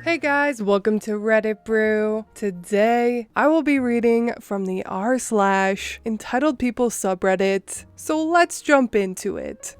Hey guys, welcome to Reddit Brew. Today, I will be reading from the r/EntitledPeople subreddit, so let's jump into it.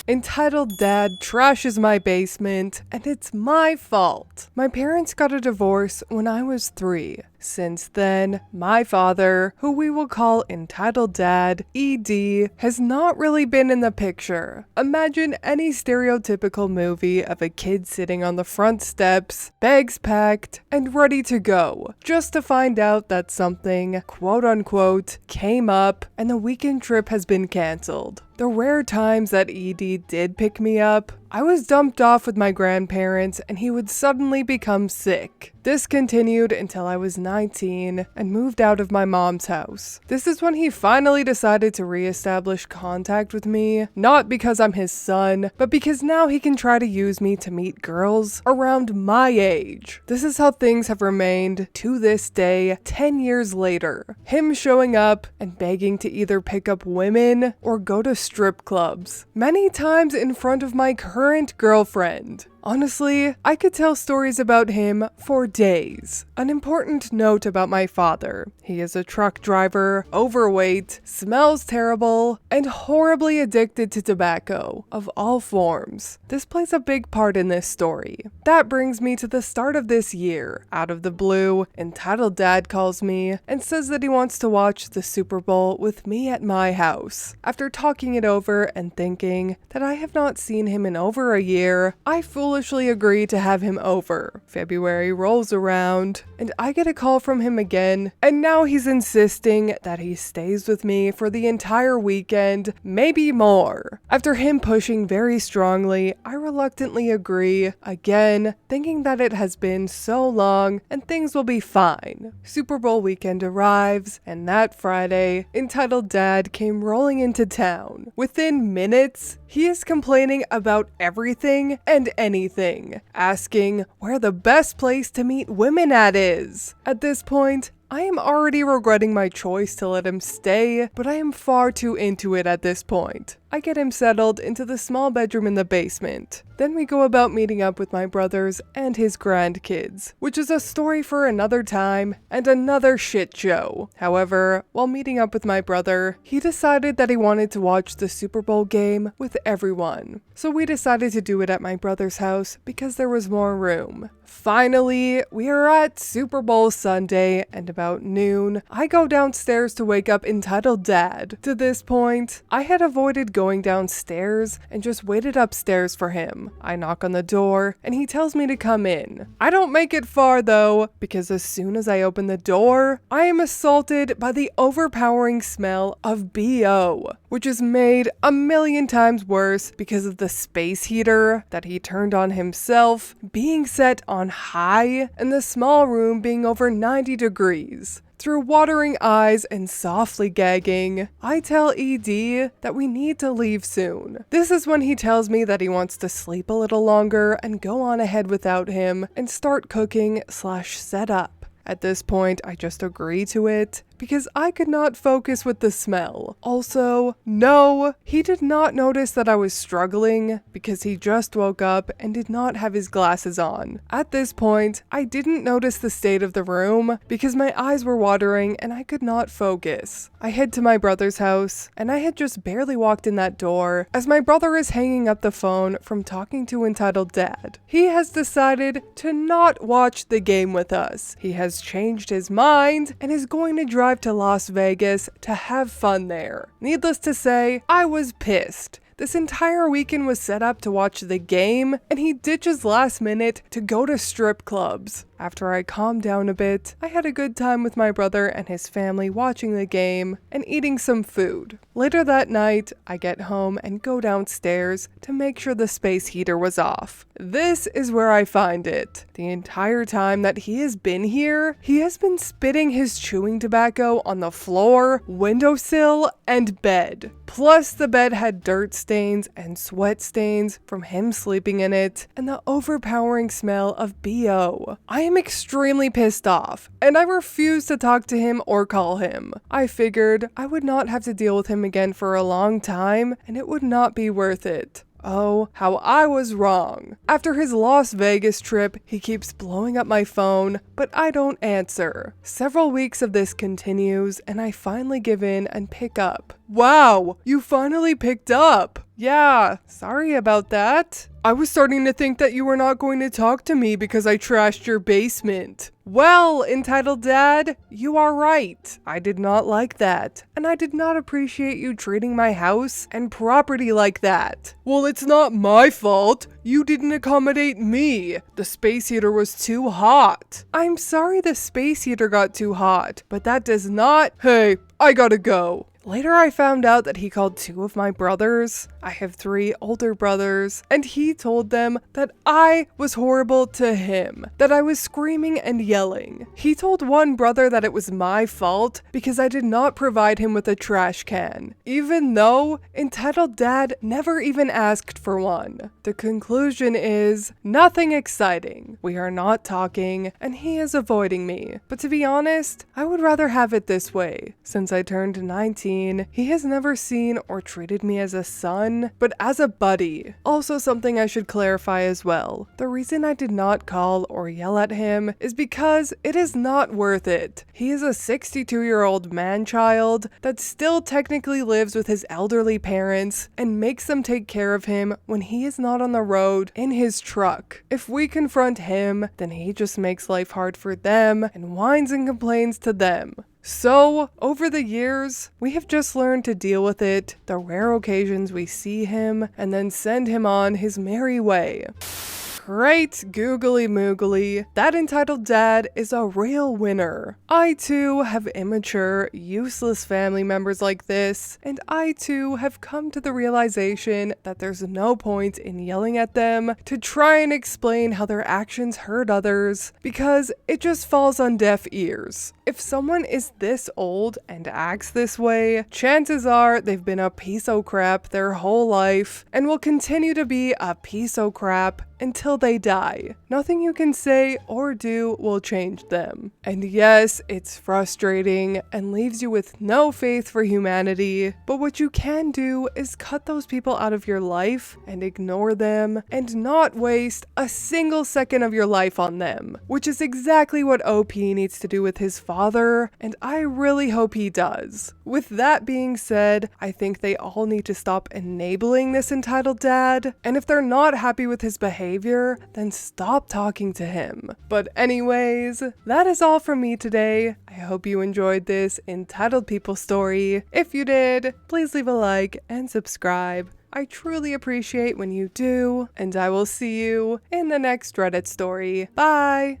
Entitled Dad trashes my basement, and it's my fault. My parents got a divorce when I was 3. Since then, my father, who we will call Entitled Dad, ED, has not really been in the picture. Imagine any stereotypical movie of a kid sitting on the front steps, bags packed, and ready to go, just to find out that something, quote unquote, came up and the weekend trip has been cancelled. The rare times that ED did pick me up, I was dumped off with my grandparents and he would suddenly become sick. This continued until I was 19 and moved out of my mom's house. This is when he finally decided to reestablish contact with me, not because I'm his son, but because now he can try to use me to meet girls around my age. This is how things have remained to this day, 10 years later. Him showing up and begging to either pick up women or go to strip clubs, many times in front of my current girlfriend. Honestly, I could tell stories about him for days. An important note about my father: he is a truck driver, overweight, smells terrible, and horribly addicted to tobacco of all forms. This plays a big part in this story. That brings me to the start of this year. Out of the blue, Entitled Dad calls me and says that he wants to watch the Super Bowl with me at my house. After talking it over and thinking that I have not seen him in over a year, I foolishly agree to have him over. February rolls around, and I get a call from him again, and now he's insisting that he stays with me for the entire weekend, maybe more. After him pushing very strongly, I reluctantly agree, again, thinking that it has been so long and things will be fine. Super Bowl weekend arrives, and that Friday, Entitled Dad came rolling into town. Within minutes, he is complaining about everything and anything, asking where the best place to meet women at is. At this point, I am already regretting my choice to let him stay, but I am far too into it at this point. I get him settled into the small bedroom in the basement. Then we go about meeting up with my brothers and his grandkids, which is a story for another time and another shit show. However, while meeting up with my brother, he decided that he wanted to watch the Super Bowl game with everyone. So we decided to do it at my brother's house because there was more room. Finally, we are at Super Bowl Sunday, and about noon, I go downstairs to wake up Entitled Dad. To this point, I had avoided going downstairs and just waited upstairs for him. I knock on the door, and he tells me to come in. I don't make it far though, because as soon as I open the door, I am assaulted by the overpowering smell of BO, which is made a million times worse because of the space heater that he turned on himself being set on high and the small room being over 90 degrees. Through watering eyes and softly gagging, I tell ED that we need to leave soon. This is when he tells me that he wants to sleep a little longer and go on ahead without him and start cooking/set up. At this point, I just agree to it because I could not focus with the smell. Also, no, he did not notice that I was struggling because he just woke up and did not have his glasses on. At this point, I didn't notice the state of the room because my eyes were watering and I could not focus. I head to my brother's house, and I had just barely walked in that door as my brother is hanging up the phone from talking to Entitled Dad. He has decided to not watch the game with us. He has changed his mind and is going to drive to Las Vegas to have fun there. Needless to say, I was pissed. This entire weekend was set up to watch the game, and he ditches last minute to go to strip clubs. After I calmed down a bit, I had a good time with my brother and his family watching the game and eating some food. Later that night, I get home and go downstairs to make sure the space heater was off. This is where I find it. The entire time that he has been here, he has been spitting his chewing tobacco on the floor, windowsill, and bed. Plus, the bed had dirt stains and sweat stains from him sleeping in it, and the overpowering smell of BO. I am extremely pissed off, and I refuse to talk to him or call him. I figured I would not have to deal with him again for a long time, and it would not be worth it. Oh, how I was wrong. After his Las Vegas trip, he keeps blowing up my phone, but I don't answer. Several weeks of this continues, and I finally give in and pick up. Wow, you finally picked up. Yeah, sorry about that. I was starting to think that you were not going to talk to me because I trashed your basement. Well, Entitled Dad, you are right. I did not like that, and I did not appreciate you treating my house and property like that. Well, it's not my fault. You didn't accommodate me. The space heater was too hot. I'm sorry the space heater got too hot, but that does not— Hey, I gotta go. Later, I found out that he called 2 of my brothers. I have 3 older brothers, and he told them that I was horrible to him, that I was screaming and yelling. He told one brother that it was my fault because I did not provide him with a trash can, even though Entitled Dad never even asked for one. The conclusion is nothing exciting. We are not talking, and he is avoiding me. But to be honest, I would rather have it this way. Since I turned 19, he has never seen or treated me as a son, but as a buddy. Also, something I should clarify as well. The reason I did not call or yell at him is because it is not worth it. He is a 62-year-old man-child that still technically lives with his elderly parents and makes them take care of him when he is not on the road in his truck. If we confront him, then he just makes life hard for them and whines and complains to them. So, over the years, we have just learned to deal with it, the rare occasions we see him, and then send him on his merry way. Great googly moogly, that Entitled Dad is a real winner. I too have immature, useless family members like this, and I too have come to the realization that there's no point in yelling at them to try and explain how their actions hurt others, because it just falls on deaf ears. If someone is this old and acts this way, chances are they've been a piece of crap their whole life and will continue to be a piece of crap until they die. Nothing you can say or do will change them. And yes, it's frustrating and leaves you with no faith for humanity, but what you can do is cut those people out of your life and ignore them and not waste a single second of your life on them, which is exactly what OP needs to do with his father, and I really hope he does. With that being said, I think they all need to stop enabling this Entitled Dad, and if they're not happy with his behavior, then stop talking to him. But anyways, that is all from me today. I hope you enjoyed this Entitled People story. If you did, please leave a like and subscribe. I truly appreciate when you do, and I will see you in the next Reddit story. Bye!